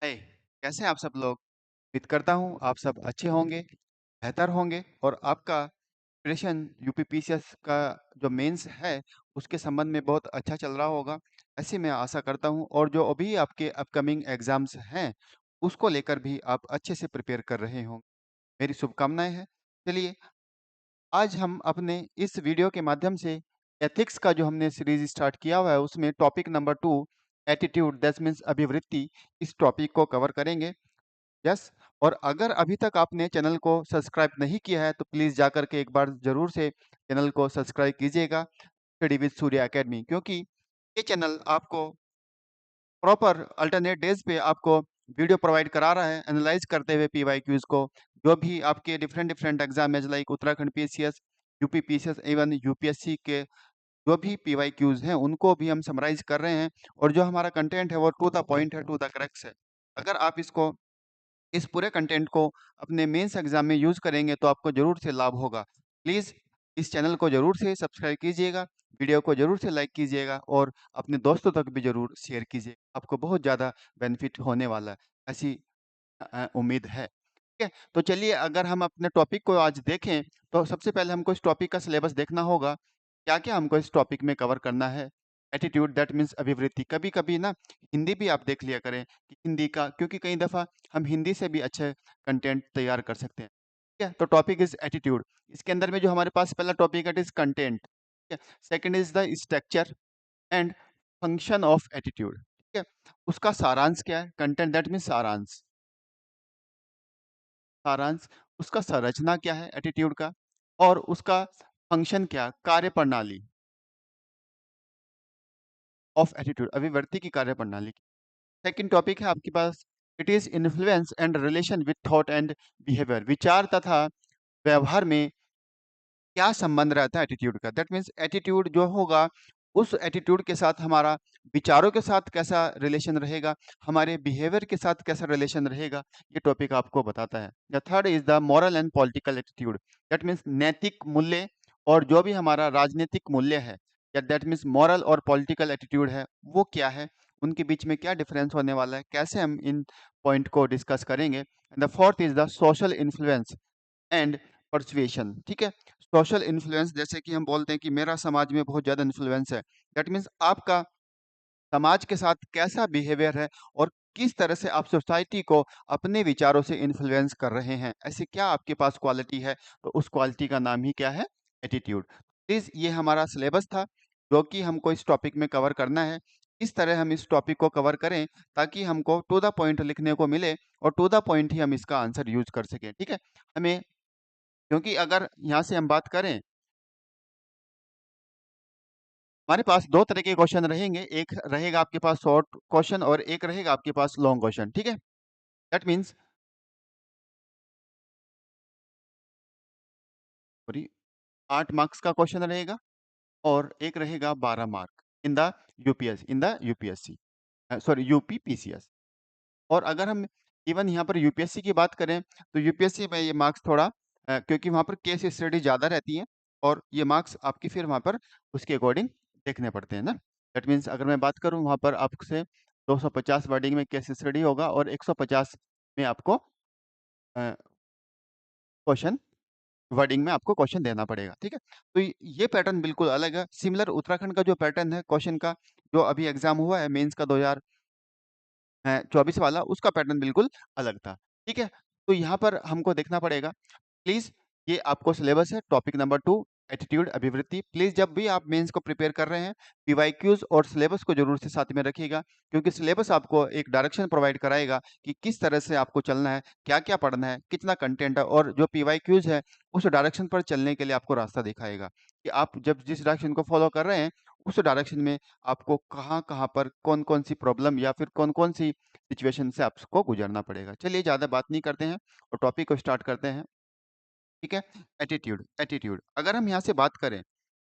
हाय, कैसे हैं आप सब लोग? उम्मीद करता हूँ आप सब अच्छे होंगे, बेहतर होंगे और आपका प्रिपरेशन यूपीपीसीएस का जो मेंस है, उसके संबंध में बहुत अच्छा चल रहा होगा। ऐसी मैं आशा करता हूँ और जो अभी आपके अपकमिंग एग्ज़ाम्स हैं, उसको लेकर भी आप अच्छे से प्रिपेयर कर रहे हों। मेरी शुभकामनाएँ हैं। चलिए, आज हम अपने इस वीडियो के माध्यम से एथिक्स का जो हमने सीरीज़ स्टार्ट किया हुआ है, उसमें topic number 2 attitude that means अभिवृत्ति, इस टॉपिक को कवर करेंगे। यस। और अगर अभी तक आपने चैनल को सब्सक्राइब नहीं किया है तो प्लीज़ जाकर के एक बार ज़रूर से चैनल को सब्सक्राइब कीजिएगा, स्टडी विद सूर्य एकेडमी, क्योंकि ये चैनल आपको प्रॉपर अल्टरनेट डेज़ पे आपको वीडियो प्रोवाइड करा रहा है एनालाइज़ करते हुए पीवाईक्यूज़ को, जो भी आपके डिफरेंट एग्ज़ाम है like Uttarakhand PCS, UP PCS, even UPSC के जो भी पीवाईक्यूज़ हैं उनको भी हम समराइज़ कर रहे हैं और जो हमारा कंटेंट है वो टू द पॉइंट है, टू द क्रक्स है। अगर आप इस पूरे कंटेंट को अपने मेंस एग्जाम में यूज़ करेंगे तो आपको ज़रूर से लाभ होगा। प्लीज़ इस चैनल को ज़रूर से सब्सक्राइब कीजिएगा, वीडियो को ज़रूर से लाइक कीजिएगा और अपने दोस्तों तक भी ज़रूर शेयर कीजिए। आपको बहुत ज़्यादा बेनिफिट होने वाला है, ऐसी उम्मीद है। ठीक है? तो चलिए अगर हम अपने टॉपिक को आज देखें, तो सबसे पहले हमको इस टॉपिक का सिलेबस देखना होगा। क्या-क्या हमको इस टॉपिक में कवर करना है? एटीट्यूड दैट मीन्स अभिवृत्ति। कभी-कभी ना हिंदी भी आप देख लिया करें कि हिंदी का, क्योंकि कई दफ़ा हम हिंदी से भी अच्छे कंटेंट तैयार कर सकते हैं। ठीक है? तो टॉपिक इज़ एटीट्यूड। इसके अंदर में जो हमारे पास पहला टॉपिक है इट इज़ कंटेंट। ठीक है? Second is the structure and function of attitude. ठीक है? उसका सारांश क्या है? कंटेंट दैट मीन्स सारांश। सारांश, उसका संरचना क्या है एटीट्यूड का और उसका फंक्शन क्या, कार्यप्रणाली ऑफ एटीट्यूड, अभिव्यक्ति की कार्यप्रणाली। सेकंड टॉपिक है आपके पास it is influence and relation with thought and behaviour, विचार तथा व्यवहार में क्या संबंध रहता है एटीट्यूड का। दैट मीन्स एटीट्यूड जो होगा उस एटीट्यूड के साथ हमारा विचारों के साथ कैसा रिलेशन रहेगा, हमारे बिहेवियर के साथ कैसा रिलेशन रहेगा, ये टॉपिक आपको बताता है। The third is the moral and political attitude. That means नैतिक मूल्य और जो भी हमारा राजनीतिक मूल्य है, या दैट मीन्स मॉरल और पॉलिटिकल एटीट्यूड है, वो क्या है, उनके बीच में क्या डिफरेंस होने वाला है, कैसे हम इन पॉइंट को डिस्कस करेंगे। The fourth is the social influence and persuasion. ठीक है? सोशल इन्फ्लुएंस, जैसे कि हम बोलते हैं कि मेरा समाज में बहुत ज़्यादा इन्फ्लुएंस है। दैट मीन्स आपका समाज के साथ कैसा बिहेवियर है और किस तरह से आप सोसाइटी को अपने विचारों से इन्फ्लुएंस कर रहे हैं। ऐसी क्या आपके पास क्वालिटी है, तो उस क्वालिटी का नाम ही क्या है? एटीट्यूड। प्लीज़ ये हमारा सिलेबस था, जो कि हमको इस टॉपिक में कवर करना है। इस तरह हम इस टॉपिक को कवर करें ताकि हमको टू द पॉइंट लिखने को मिले और टू द पॉइंट ही हम इसका आंसर यूज़ कर सकें। ठीक है? हमें, क्योंकि अगर यहाँ से हम बात करें, हमारे पास 2 तरह के क्वेश्चन रहेंगे, एक रहेगा आपके पास शॉर्ट क्वेश्चन और एक रहेगा आपके पास लॉन्ग क्वेश्चन, ठीक है? दैट मीन्स सॉरी, 8 मार्क्स का क्वेश्चन रहेगा और एक रहेगा 12 mark in the UPSC, sorry UP PCS. और अगर हम इवन यहाँ पर यूपीएससी की बात करें, तो यूपीएससी में ये मार्क्स थोड़ा क्योंकि वहाँ पर केस स्टडी ज़्यादा रहती है और ये मार्क्स आपकी फिर वहाँ पर उसके अकॉर्डिंग देखने पड़ते हैं ना। दैट मीन्स अगर मैं बात करूँ वहाँ पर आपसे 250 वर्डिंग में केस स्टडी होगा और 150 में आपको क्वेश्चन वर्डिंग में आपको क्वेश्चन देना पड़ेगा, ठीक है? तो ये पैटर्न बिल्कुल अलग है। सिमिलर उत्तराखंड का जो पैटर्न है क्वेश्चन का, जो अभी एग्ज़ाम हुआ है मेंस का 2024 वाला, उसका पैटर्न बिल्कुल अलग था, ठीक है? तो यहाँ पर हमको देखना पड़ेगा। प्लीज़ ये आपको सिलेबस है टॉपिक नंबर 2 एटीट्यूड अभिवृत्ति। प्लीज़ जब भी आप मेंस को प्रिपेयर कर रहे हैं, पीवाईक्यूज़ और सिलेबस को ज़रूर से साथ में रखिएगा, क्योंकि सिलेबस आपको एक डायरेक्शन प्रोवाइड कराएगा कि किस तरह से आपको चलना है, क्या-क्या पढ़ना है, कितना कंटेंट है, और जो पीवाईक्यूज़ है उस डायरेक्शन पर चलने के लिए आपको रास्ता दिखाएगा कि आप जब जिस डायरेक्शन को फॉलो कर रहे हैं, उस डायरेक्शन में आपको कहाँ-कहाँ पर कौन-कौन सी प्रॉब्लम या फिर कौन-कौन सी सिचुएशन से आपको गुजरना पड़ेगा। चलिए ज़्यादा बात नहीं करते हैं और टॉपिक को स्टार्ट करते हैं। ठीक है? Attitude, attitude. अगर हम यहाँ से बात करें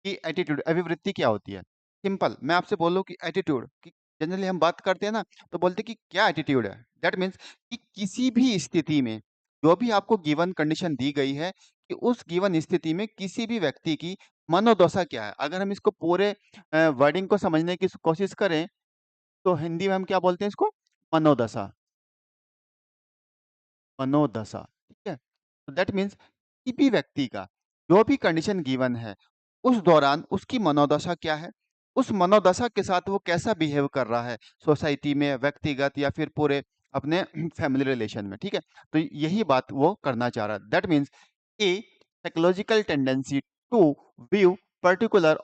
कि एटीट्यूड अभिवृत्ति क्या होती है? सिंपल, मैं आपसे बोलूँ कि एटीट्यूड कि जनरली हम बात करते हैं ना, तो बोलते हैं कि क्या एटीट्यूड है? दैट मीन्स कि किसी भी स्थिति में जो भी आपको गिवन कंडीशन दी गई है कि उस गिवन स्थिति में किसी भी व्यक्ति की मनोदशा क्या है? अगर हम इसको पूरे वर्डिंग को समझने की कोशिश करें, तो हिंदी में हम क्या बोलते हैं इसको? मनोदशा। मनोदशा, ठीक है। तो दैट मीन्स किसी भी व्यक्ति का जो भी कंडीशन गिवन है उस दौरान उसकी मनोदशा क्या है, उस मनोदशा के साथ वो कैसा बिहेव कर रहा है सोसाइटी में, व्यक्तिगत या फिर पूरे अपने फैमिली रिलेशन में, ठीक है। तो यही बात वो करना चाह रहा है। That means a psychological tendency to view particular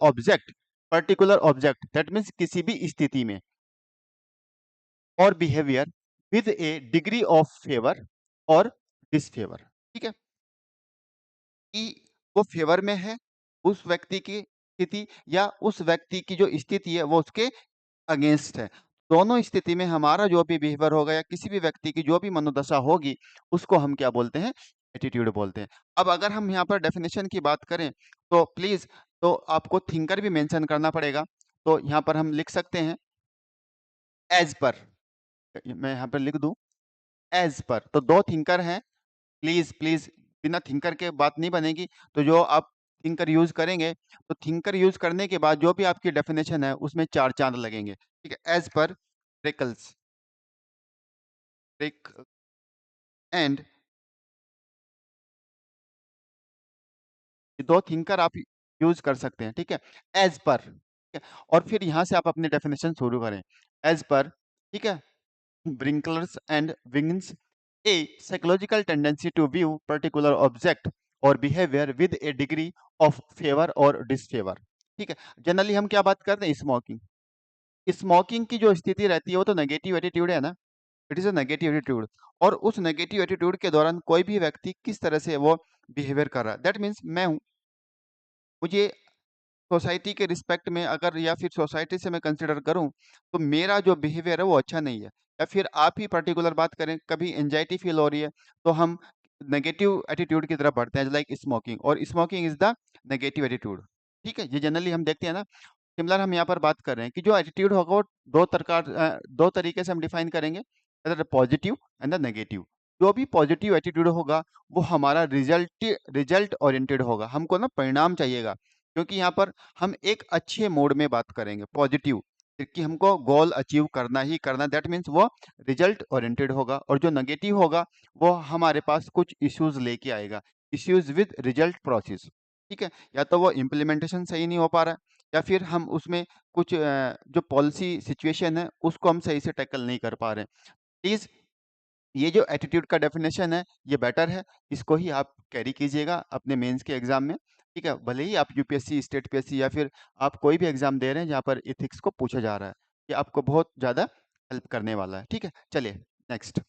object that means किसी भी स्थिति में और behaviour with a degree of favour और डिसफेवर, ठीक है। कि वो फेवर में है उस व्यक्ति की स्थिति या उस व्यक्ति की जो स्थिति है वो उसके अगेंस्ट है। दोनों स्थिति में हमारा जो भी बिहेवियर होगा या किसी भी व्यक्ति की जो भी मनोदशा होगी उसको हम क्या बोलते हैं, एटीट्यूड बोलते हैं। अब अगर हम यहाँ पर डेफिनेशन की बात करें तो प्लीज, तो आपको थिंकर भी मेंशन करना पड़ेगा। तो यहाँ पर हम लिख सकते हैं एज पर, मैं यहाँ पर लिख दूं एज पर। तो दो थिंकर हैं, प्लीज प्लीज बिना थिंकर के बात नहीं बनेगी। तो जो आप थिंकर यूज करेंगे तो थिंकर यूज करने के बाद जो भी आपकी डेफिनेशन है उसमें चार चांद लगेंगे, ठीक है। एज पर ब्रेकल्स ब्रेक एंड, दो थिंकर आप यूज कर सकते हैं, ठीक है। एज पर, ठीक है। और फिर यहां से आप अपनी डेफिनेशन शुरू करें एज पर, ठीक है। Brinklers and wings a psychological tendency to view particular object और behaviour with a degree of favour और डिसफेवर, ठीक है। जनरली हम क्या बात करते हैं, स्मोकिंग। स्मोकिंग की जो स्थिति रहती है वो तो नेगेटिव एटीट्यूड है ना, it is a negative attitude. और उस नेगेटिव एटीट्यूड के दौरान कोई भी व्यक्ति किस तरह से वो बिहेवियर कर रहा है, दैट मीन्स मैं हूं, मुझे सोसाइटी के रिस्पेक्ट में अगर या फिर सोसाइटी से मैं कंसिडर करूं तो मेरा जो बिहेवियर है वो अच्छा नहीं है। या फिर आप ही पर्टिकुलर बात करें, कभी एंजाइटी फील हो रही है तो हम नेगेटिव एटीट्यूड की तरफ बढ़ते हैं, लाइक स्मोकिंग, और smoking is the negative attitude, ठीक है। ये जनरली हम देखते हैं ना। सिमिलर हम यहाँ पर बात कर रहे हैं कि जो एटीट्यूड होगा वो दो तरीके से हम डिफाइन करेंगे, पॉजिटिव एंड द नेगेटिव। जो भी पॉजिटिव एटीट्यूड होगा वो हमारा रिजल्ट ओरिएंटेड होगा, हमको ना परिणाम चाहिएगा। क्योंकि यहाँ पर हम एक अच्छे मोड में बात करेंगे, पॉजिटिव, कि हमको गोल अचीव करना ही करना, दैट मीन्स वो रिजल्ट ओरिएंटेड होगा। और जो नेगेटिव होगा वो हमारे पास कुछ इश्यूज लेके आएगा, इश्यूज विद रिजल्ट प्रोसेस, ठीक है। या तो वो इम्प्लीमेंटेशन सही नहीं हो पा रहा है या फिर हम उसमें कुछ जो पॉलिसी सिचुएशन है उसको हम सही से टैकल नहीं कर पा रहे हैं। प्लीज ये जो एटीट्यूड का डेफिनेशन है ये बेटर है, इसको ही आप कैरी कीजिएगा अपने मेंस के एग्जाम में, ठीक है। भले ही आप यूपीएससी, स्टेट पीएससी या फिर आप कोई भी एग्जाम दे रहे हैं जहाँ पर एथिक्स को पूछा जा रहा है, ये आपको बहुत ज्यादा हेल्प करने वाला है, ठीक है। चलिए नेक्स्ट।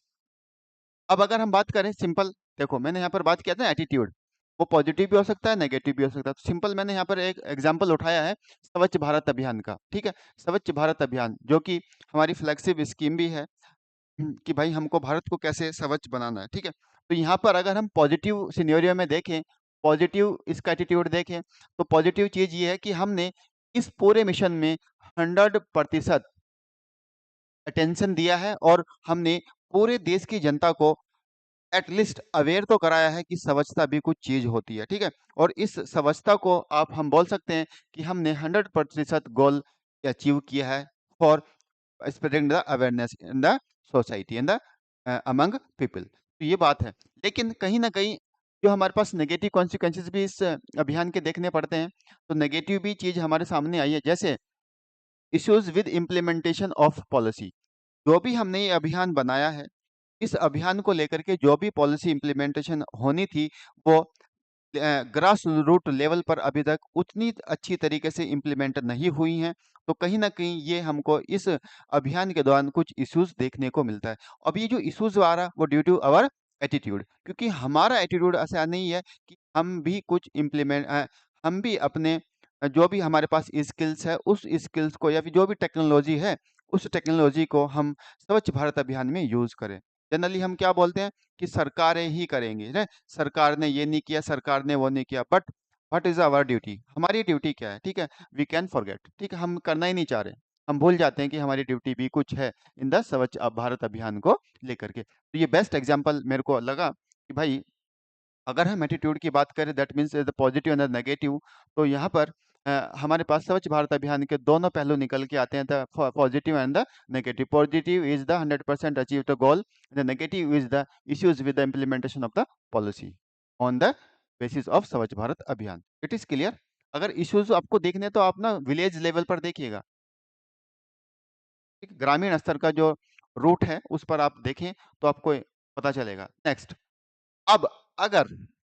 अब अगर हम बात करें सिंपल, देखो मैंने यहाँ पर बात किया था एटीट्यूड, वो पॉजिटिव भी हो सकता है नेगेटिव भी हो सकता है। तो सिंपल मैंने यहाँ पर एक एग्जांपल उठाया है स्वच्छ भारत अभियान का, ठीक है। स्वच्छ भारत अभियान जो कि हमारी फ्लैगशिप स्कीम भी है, कि भाई हमको भारत को कैसे स्वच्छ बनाना है, ठीक है। तो यहाँ पर अगर हम पॉजिटिव सिनेरियो में देखें, पॉजिटिव इसका एटीट्यूड देखें, तो पॉजिटिव चीज ये है कि हमने इस पूरे मिशन में 100% अटेंशन दिया है और हमने पूरे देश की जनता को एटलीस्ट अवेयर तो कराया है कि स्वच्छता भी कुछ चीज होती है, ठीक है। और इस स्वच्छता को आप हम बोल सकते हैं कि हमने 100% गोल अचीव किया है for spreading the awareness in the society in the among people. तो ये बात है। लेकिन कहीं ना कहीं जो हमारे पास नेगेटिव कॉन्सिक्वेंसेस भी इस अभियान के देखने पड़ते हैं। तो नेगेटिव भी चीज हमारे सामने आई है, जैसे issues with implementation of policy. जो भी हमने ये अभियान बनाया है, इस अभियान को लेकर के जो भी पॉलिसी इम्प्लीमेंटेशन होनी थी वो ग्रास रूट लेवल पर अभी तक उतनी अच्छी तरीके से इम्प्लीमेंट नहीं हुई हैं। तो कहीं ना कहीं ये हमको इस अभियान के दौरान कुछ इश्यूज देखने को मिलता है। अब ये जो इश्यूज आ रहा है वो ड्यू टू अवर एटीट्यूड, क्योंकि हमारा एटीट्यूड ऐसा नहीं है कि हम भी कुछ हम भी अपने जो भी हमारे पास स्किल्स है उस स्किल्स को या फिर जो भी टेक्नोलॉजी है उस टेक्नोलॉजी को हम स्वच्छ भारत अभियान में यूज करें। जनरली हम क्या बोलते हैं कि सरकारें ही करेंगी ना, सरकार ने ये नहीं किया, सरकार ने वो नहीं किया, but what is our duty, हमारी ड्यूटी क्या है, ठीक है। वी कैन फॉरगेट, ठीक है, हम करना ही नहीं चाह रहे, हम भूल जाते हैं कि हमारी ड्यूटी भी कुछ है इन द स्वच्छ भारत अभियान को लेकर के। तो ये बेस्ट एग्जाम्पल मेरे को लगा कि भाई अगर हम एटीट्यूड की बात करें that means the positive and the negative. तो यहाँ पर हमारे पास स्वच्छ भारत अभियान के दोनों पहलू निकल के आते हैं, the positive and the negative. Positive is the 100% achieve the goal, the negative is the issues with the implementation of the policy on the basis of स्वच्छ भारत अभियान। It is clear. अगर इश्यूज आपको देखने तो आप ना विलेज लेवल पर देखिएगा, ठीक? ग्रामीण स्तर का जो रूट है उस पर आप देखें तो आपको पता चलेगा। नेक्स्ट, अब अगर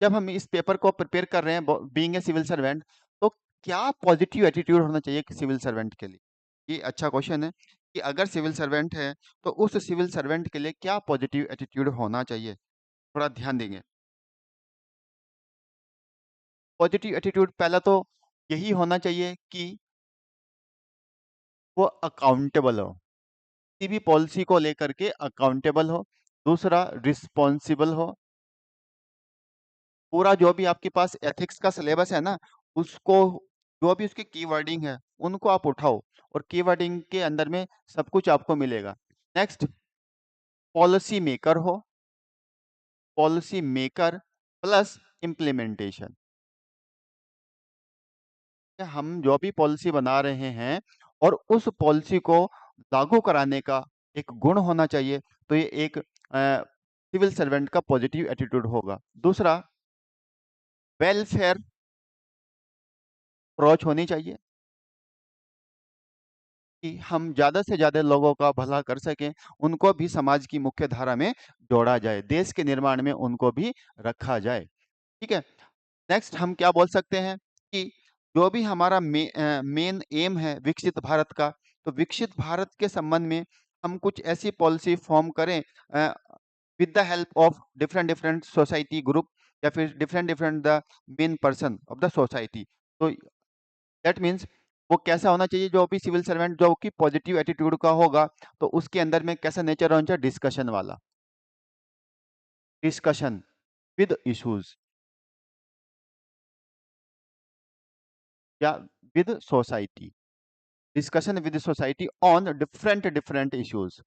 जब हम इस पेपर को प्रिपेयर कर रहे हैं बीइंग ए सिविल सर्वेंट, तो क्या पॉजिटिव एटीट्यूड होना चाहिए कि सिविल सर्वेंट के लिए? ये अच्छा क्वेश्चन है कि अगर सिविल सर्वेंट है तो उस सिविल सर्वेंट के लिए क्या पॉजिटिव एटीट्यूड होना चाहिए, थोड़ा ध्यान देंगे। पॉजिटिव एटीट्यूड पहला तो यही होना चाहिए कि वो अकाउंटेबल हो, किसी भी पॉलिसी को लेकर के अकाउंटेबल हो। दूसरा, रिस्पॉन्सिबल हो। पूरा जो भी आपके पास एथिक्स का सिलेबस है ना, उसको, जो भी उसकी कीवर्डिंग है उनको आप उठाओ, और कीवर्डिंग के अंदर में सब कुछ आपको मिलेगा। नेक्स्ट, पॉलिसी मेकर हो, पॉलिसी मेकर प्लस इम्प्लीमेंटेशन। हम जो भी पॉलिसी बना रहे हैं और उस पॉलिसी को लागू कराने का एक गुण होना चाहिए, तो ये एक सिविल सर्वेंट का पॉजिटिव एटीट्यूड होगा। दूसरा, वेलफेयर अप्रोच होनी चाहिए कि हम ज़्यादा से ज़्यादा लोगों का भला कर सकें, उनको भी समाज की मुख्य धारा में जोड़ा जाए, देश के निर्माण में उनको भी रखा जाए। ठीक है? नेक्स्ट हम क्या बोल सकते हैं कि जो भी हमारा मेन एम है विकसित भारत का, तो विकसित भारत के संबंध में हम कुछ ऐसी पॉलिसी फॉर्म करें with the help of different different society group, या फिर different different the main person of the society. तो दैट मीन्स वो कैसा होना चाहिए, जो भी सिविल सर्वेंट जो कि पॉजिटिव एटीट्यूड का होगा, तो उसके अंदर में कैसा नेचर होना चाहिए, डिस्कशन वाला, डिस्कशन विद इश्यूज या with society, discussion with society on different different issues,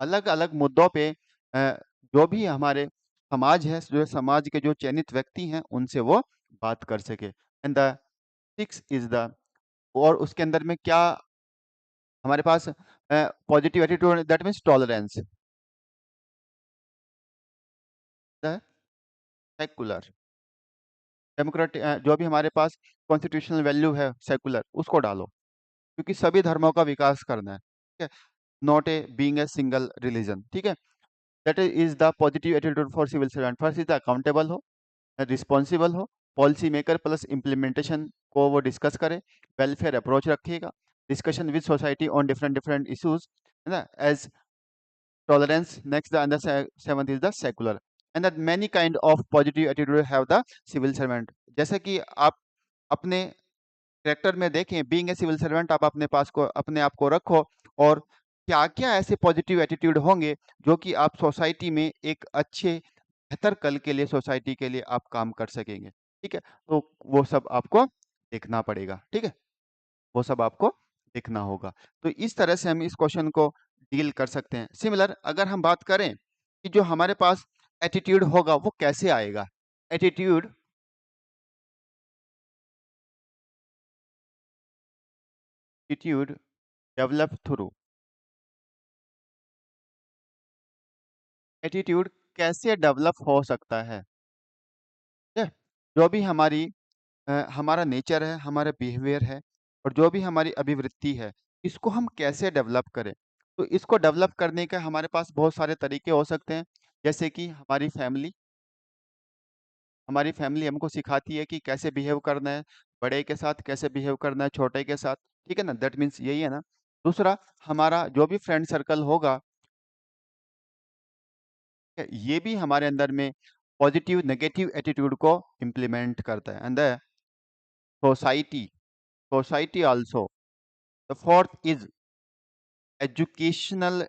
अलग अलग मुद्दों पे जो भी हमारे समाज है, जो समाज के जो चयनित व्यक्ति हैं उनसे वो बात कर सके। And the six is the, और उसके अंदर में क्या हमारे पास positive attitude, that means tolerance, the secular democratic, जो भी हमारे पास कॉन्स्टिट्यूशनल वैल्यू है सेकुलर, उसको डालो, क्योंकि सभी धर्मों का विकास करना है। ठीक है? Not a being a single religion. ठीक है? That is the positive attitude for civil servant. First is the accountable हो, रिस्पॉन्सिबल हो, पॉलिसी मेकर प्लस इम्प्लीमेंटेशन को वो डिस्कस करे, वेलफेयर अप्रोच रखिएगा, discussion with society on different different issues, है ना, as tolerance. Next, the seventh is the secular, and that many kind of positive attitude have the civil servant. जैसे कि आप अपने कैरेक्टर में देखें, बीइंग ए सिविल सर्वेंट, आप अपने पास को अपने आप को रखो, और क्या क्या ऐसे पॉजिटिव एटीट्यूड होंगे जो कि आप सोसाइटी में एक अच्छे बेहतर कल के लिए, सोसाइटी के लिए आप काम कर सकेंगे। ठीक है? तो वो सब आपको देखना पड़ेगा। ठीक है? वो सब आपको देखना होगा। तो इस तरह से हम इस क्वेश्चन को डील कर सकते हैं। सिमिलर अगर हम बात करें कि जो हमारे पास एटीट्यूड होगा वो कैसे आएगा, attitude attitude develop through, attitude कैसे डेवलप हो सकता है? ठीक है? जो भी हमारा नेचर है, हमारा बिहेवियर है, और जो भी हमारी अभिवृत्ति है, इसको हम कैसे डेवलप करें? तो इसको डेवलप करने का हमारे पास बहुत सारे तरीके हो सकते हैं। जैसे कि हमारी फैमिली हमको सिखाती है कि कैसे बिहेव करना है, बड़े के साथ कैसे बिहेव करना है, छोटे के साथ। ठीक है ना? दैट मीन्स यही है ना। दूसरा, हमारा जो भी फ्रेंड सर्कल होगा, ये भी हमारे अंदर में पॉजिटिव नेगेटिव एटीट्यूड को इम्प्लीमेंट करता है। And the society, society also. The fourth is educational,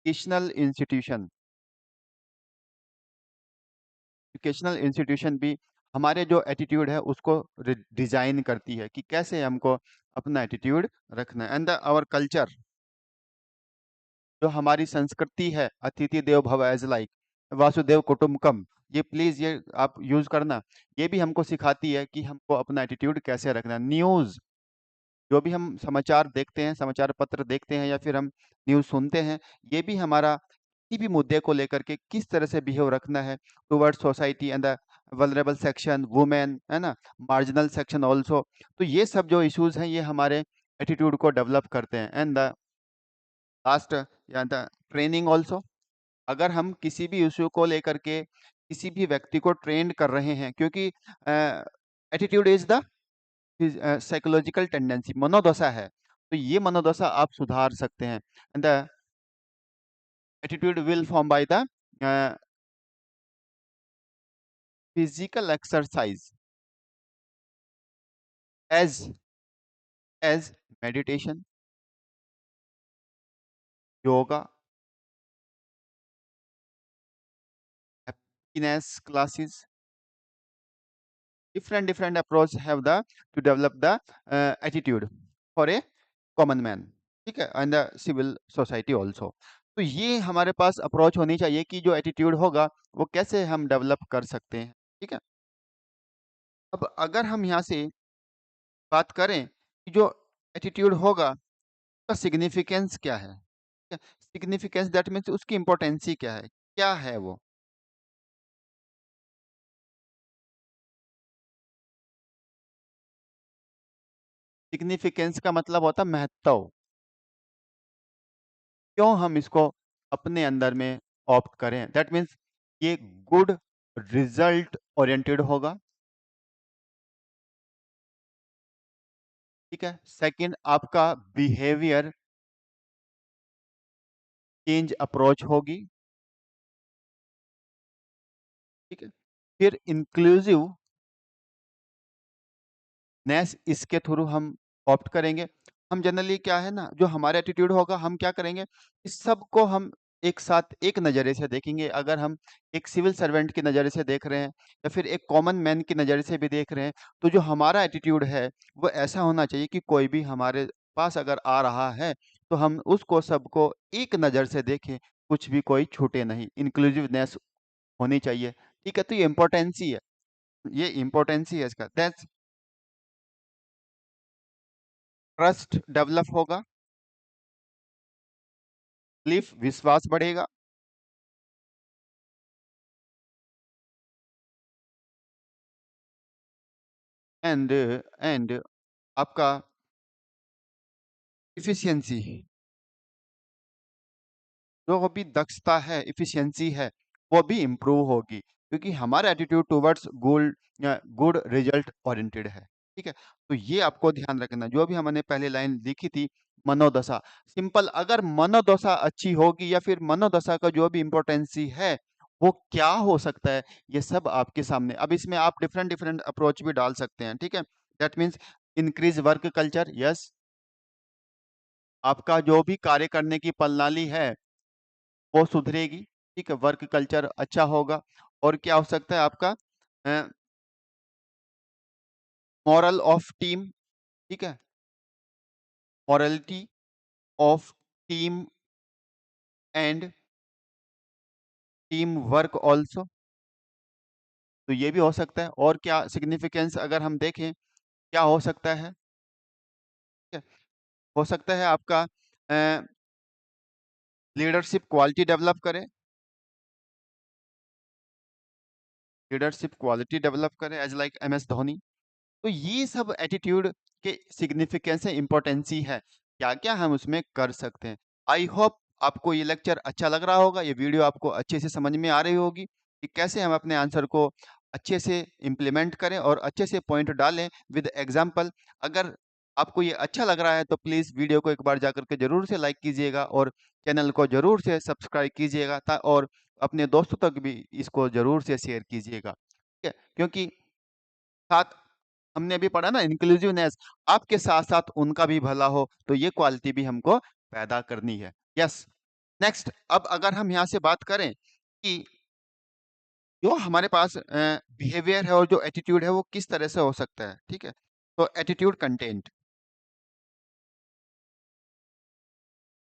educational institution. Educational institution भी हमारे जो एटीट्यूड है उसको डिजाइन करती है कि कैसे हमको अपना एटीट्यूड रखना है। एंड आवर कल्चर, जो हमारी संस्कृति है, अतिथि देव भव एज लाइक, वासुदेव कुटुंबकम, ये प्लीज ये आप यूज करना। ये भी हमको सिखाती है कि हमको अपना एटीट्यूड कैसे रखना है। न्यूज, जो भी हम समाचार देखते हैं, समाचार पत्र देखते हैं या फिर हम न्यूज सुनते हैं, ये भी हमारा किसी भी मुद्दे को लेकर के किस तरह से बिहेव रखना है towards society and the vulnerable section, women, है ना, मार्जिनल सेक्शन ऑल्सो। तो ये सब जो इश्यूज हैं ये हमारे एटीट्यूड को डेवलप करते हैं। एंड द लास्ट या द ट्रेनिंग ऑल्सो, अगर हम किसी भी इश्यू को लेकर के किसी भी व्यक्ति को ट्रेन कर रहे हैं, क्योंकि attitude is the psychological tendency, मनोदशा है, तो ये मनोदशा आप सुधार सकते हैं। And the attitude will form by the physical exercise as as meditation, yoga, happiness classes, different approach have the to develop the attitude for a common man, ठीक है, and the civil society also. तो ये हमारे पास approach होनी चाहिए कि जो attitude होगा वो कैसे हम डेवलप कर सकते हैं। ठीक है, अब अगर हम यहाँ से बात करें कि जो एटीट्यूड होगा उसका सिग्निफिकेंस क्या है, सिग्निफिकेंस दैट मीन्स उसकी इम्पोर्टेंसी क्या है वो। सिग्निफिकेंस का मतलब होता है महत्व, क्यों हम इसको अपने अंदर में ऑप्ट करें, दैट मीन्स ये गुड रिजल्ट ओरिएंटेड होगा। ठीक है, सेकंड आपका बिहेवियर चेंज अप्रोच होगी। ठीक है, फिर इंक्लूसिव नेस, इसके थ्रू हम ऑप्ट करेंगे। हम जनरली क्या है ना, जो हमारा एटीट्यूड होगा हम क्या करेंगे, इस सब को हम एक साथ एक नज़रिए से देखेंगे। अगर हम एक सिविल सर्वेंट की नज़रिए से देख रहे हैं या फिर एक कॉमन मैन की नज़रिए से भी देख रहे हैं, तो जो हमारा एटीट्यूड है वो ऐसा होना चाहिए कि कोई भी हमारे पास अगर आ रहा है तो हम उसको सबको एक नज़र से देखें, कुछ भी कोई छूटे नहीं, इंक्लूसिवनेस होनी चाहिए। ठीक है, तो ये इम्पोर्टेंसी है, ये इम्पोर्टेंसी है इसका। दैट्स ट्रस्ट डेवलप होगा, बिलीफ विश्वास बढ़ेगा, एंड आपका इफिशियंसी, जो भी दक्षता है, इफिशियंसी है, वो भी इम्प्रूव होगी, क्योंकि हमारा attitude towards good good result oriented है। ठीक है, तो ये आपको ध्यान रखना, जो भी हमने पहले लाइन लिखी थी, मनोदशा, सिंपल, अगर मनोदशा अच्छी होगी या फिर मनोदशा का जो भी इम्पोर्टेंसी है वो क्या हो सकता है, ये सब आपके सामने। अब इसमें आप डिफरेंट डिफरेंट अप्रोच भी डाल सकते हैं। ठीक है, that means increase work culture, yes, आपका जो भी कार्य करने की प्रणाली है वो सुधरेगी। ठीक है, वर्क कल्चर अच्छा होगा। और क्या हो सकता है आपका मॉरल ऑफ टीम, ठीक है, morality of team and team work also, तो ये भी हो सकता है। और क्या सिग्निफिकेंस अगर हम देखें क्या हो सकता है, ठीक है, हो सकता है आपका लीडरशिप क्वालिटी डेवलप करे, लीडरशिप क्वालिटी डेवलप करे as like M S Dhoni. तो ये सब एटीट्यूड के सिग्निफिकेंस है, इंपॉर्टेंसी है, क्या क्या हम उसमें कर सकते हैं। आई होप आपको ये लेक्चर अच्छा लग रहा होगा, ये वीडियो आपको अच्छे से समझ में आ रही होगी कि कैसे हम अपने आंसर को अच्छे से इम्प्लीमेंट करें और अच्छे से पॉइंट डालें विद एग्जाम्पल। अगर आपको ये अच्छा लग रहा है तो प्लीज़ वीडियो को एक बार जाकर के जरूर से लाइक कीजिएगा और चैनल को जरूर से सब्सक्राइब कीजिएगा, और अपने दोस्तों तक भी इसको जरूर से शेयर कीजिएगा। ठीक है, क्योंकि साथ हमने अभी पढ़ा ना इंक्लूसिवनेस, आपके साथ साथ उनका भी भला हो, तो ये क्वालिटी भी हमको पैदा करनी है। यस, नेक्स्ट, अब अगर हम यहाँ से बात करें कि जो हमारे पास बिहेवियर है और जो एटीट्यूड है वो किस तरह से हो सकता है। ठीक है, तो एटीट्यूड कंटेंट,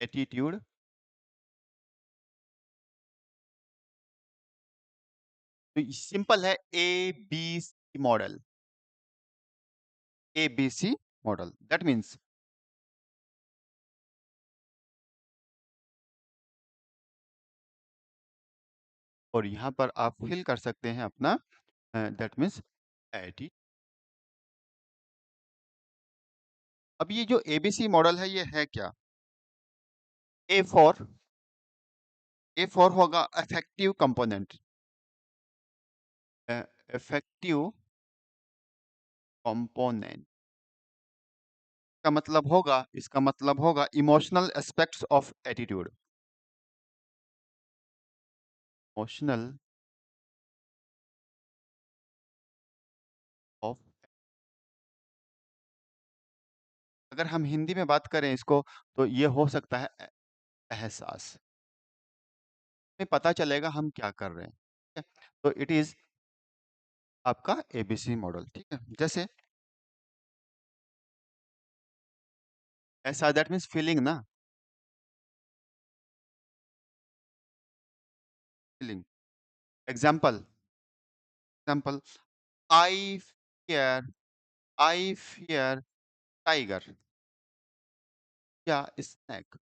एटीट्यूड तो सिंपल है, A B C model, A B C model. That means और यहाँ पर आप फिल कर सकते हैं अपना, दैट मीन्स एटी। अब ये जो एबीसी मॉडल है ये है क्या? ए फॉर, ए फॉर होगा इफेक्टिव कंपोनेंट, इफेक्टिव कंपोनेंट का मतलब होगा, इसका मतलब होगा emotional aspects of attitude, emotional of. अगर हम हिंदी में बात करें इसको, तो ये हो सकता है एहसास में पता चलेगा हम क्या कर रहे हैं, ठीक है? तो इट इज आपका एबीसी मॉडल, ठीक है? जैसे ऐसा, दैट मीन्स फीलिंग ना, feeling. Example, example, I fear, I fear tiger या स्नैक,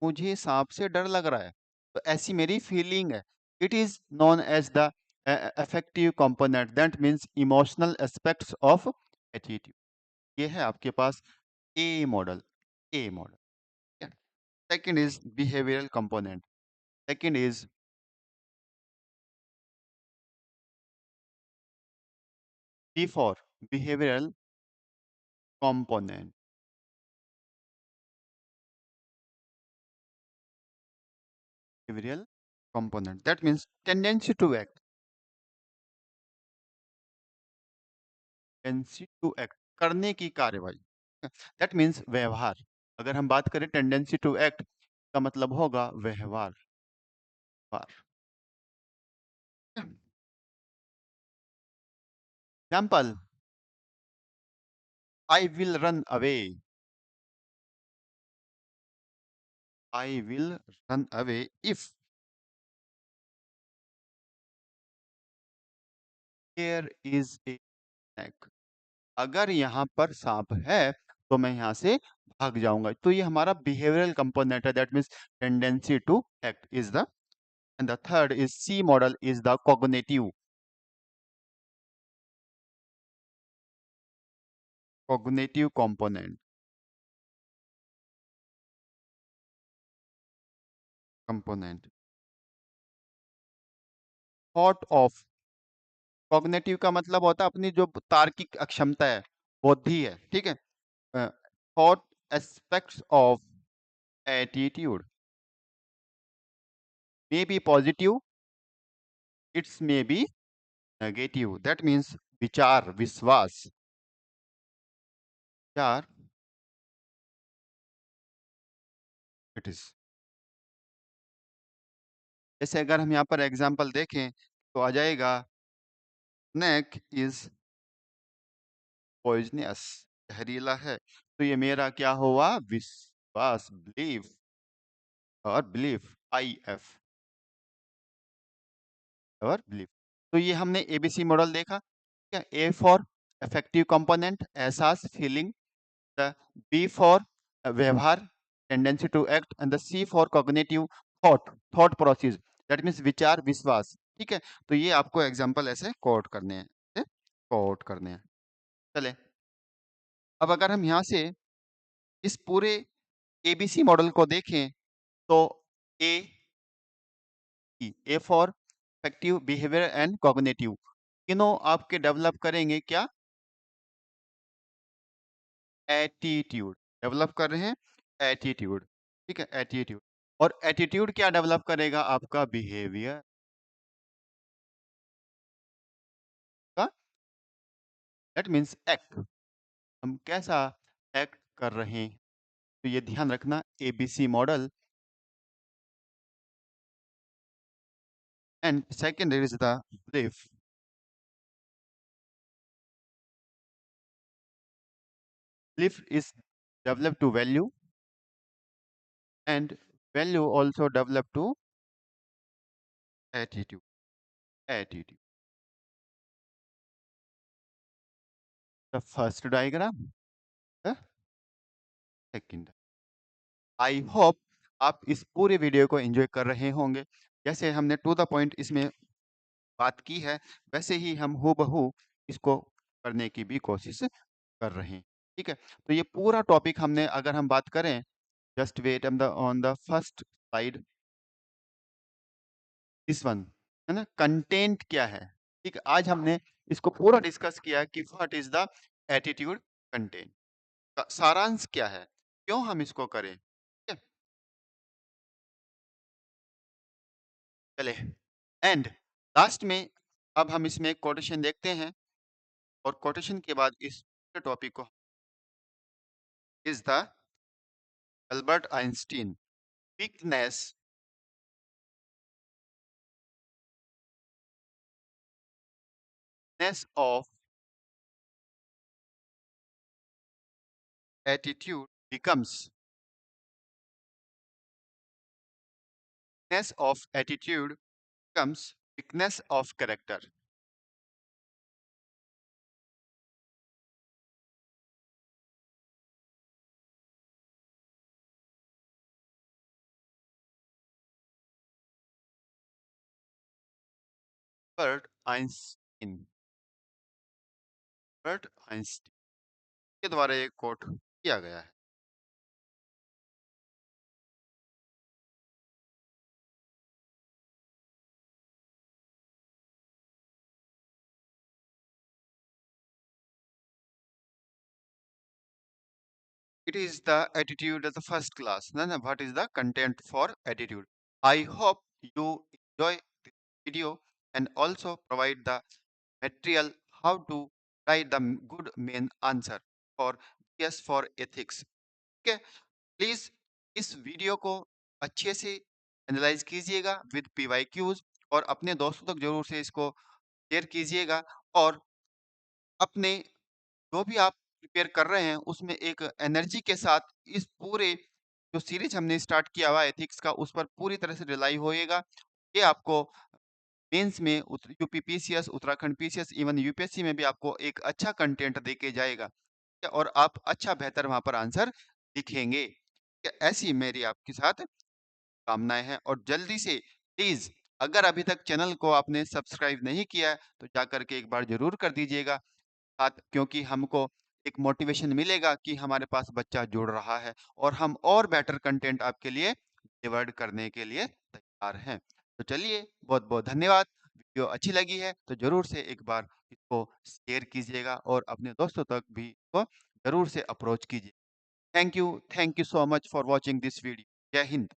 मुझे सांप से डर लग रहा है, तो ऐसी मेरी फीलिंग है। It is known as the affective component, that means emotional aspects of attitude. ये है आपके पास a model, a model. Second is behavioural component, second is B for behavioural component, behavioural component that means tendency to act, tendency to act करने की कार्यवाही, that means व्यवहार। अगर हम बात करें टेंडेंसी टू एक्ट का मतलब होगा व्यवहार, व्यवहार। Example, I will run away, I will run away if there is a snake, अगर यहाँ पर सांप है तो मैं यहाँ से भाग जाऊंगा। तो ये हमारा बिहेवियरल कंपोनेंट है, that means tendency to act is the. And the third is C model is the cognitive, cognitive component, component thought of. Cognitive का मतलब होता है अपनी जो तार्किक अक्षमता है, बुद्धि है, ठीक है? Thought aspects of attitude may be positive, it's may be negative, that means विचार, विश्वास, विचार, इट इज। जैसे अगर हम यहाँ पर एग्जाम्पल देखें तो आ जाएगा, स्नैक इज पॉइजनस, जहरीला है। तो ये मेरा क्या हुआ? विश्वास, बिलीव, और बिलीफ, आई एफ, और बिलीफ। तो ये हमने एबीसी मॉडल देखा, क्या? ए फॉर इफेक्टिव कंपोनेंट, एहसास, फीलिंग, द बी फॉर व्यवहार, tendency to act, and the C for cognitive, thought, thought process, that means विचार, विश्वास, ठीक है? तो ये आपको एग्जाम्पल ऐसे कोट करने हैं, कोट करने हैं। चले, अब अगर हम यहाँ से इस पूरे एबीसी मॉडल को देखें, तो A, A for effective, behaviour and cognitive, तीनों आपके डेवलप करेंगे क्या? एटीट्यूड, डेवलप कर रहे हैं एटीट्यूड, ठीक है? एटीट्यूड। और एटीट्यूड क्या डेवलप करेगा? आपका बिहेवियर का, दैट मीन्स एक्ट, हम कैसा एक्ट कर रहे हैं। तो ये ध्यान रखना, ABC model. And second is the belief, belief is developed to value, and value also developed to attitude, attitude. The first diagram, the second. I hope आप इस पूरे वीडियो को एंजॉय कर रहे होंगे। जैसे हमने टू द पॉइंट इसमें बात की है, वैसे ही हम हूबहू इसको करने की भी कोशिश कर रहे हैं। ठीक है, तो ये पूरा टॉपिक हमने अगर हम बात करें, just wait on the first slide, this one, है ना, कंटेंट क्या है। ठीक है, आज हमने इसको पूरा डिस्कस किया कि what is the attitude content, का सारांश क्या है, क्यों हम इसको करें। ठीक है, चले एंड लास्ट में अब हम इसमें कोटेशन देखते हैं, और कोटेशन के बाद इस टॉपिक को is the Albert Einstein weakness of attitude becomes weakness of attitude becomes weakness of character. Bert Einstein, Bert Einstein के द्वारा ये कोट किया गया है। It is the attitude of the first class. Then what is the content for attitude? I hope you enjoy this video and also provide the material how to write the good main answer for yes for ethics. Okay, please इस video को अच्छे से analyse कीजिएगा with PYQs, और अपने दोस्तों तक जरूर से इसको शेयर कीजिएगा, और अपने जो भी आप प्रिपेयर कर रहे हैं उसमें एक एनर्जी के साथ इस पूरे जो सीरीज हमने स्टार्ट किया हुआ एथिक्स का, उस पर पूरी तरह से रिलाई होएगा। ये आपको मेंस में UP PCS, Uttarakhand PCS, even UPSC में भी आपको एक अच्छा कंटेंट देके जाएगा, ठीक है? और आप अच्छा बेहतर वहां पर आंसर लिखेंगे, ठीक है? ऐसी मेरी आपके साथ कामनाएं हैं, और जल्दी से प्लीज अगर अभी तक चैनल को आपने सब्सक्राइब नहीं किया है तो जाकर के एक बार जरूर कर दीजिएगा साथ, क्योंकि हमको एक मोटिवेशन मिलेगा कि हमारे पास बच्चा जुड़ रहा है और हम और बेटर कंटेंट आपके लिए डिलीवर्ड करने के लिए तैयार हैं। तो चलिए, बहुत बहुत धन्यवाद। वीडियो अच्छी लगी है तो जरूर से एक बार इसको शेयर कीजिएगा और अपने दोस्तों तक भी इसको जरूर से अप्रोच कीजिए। Thank you so much for watching this video. जय हिंद।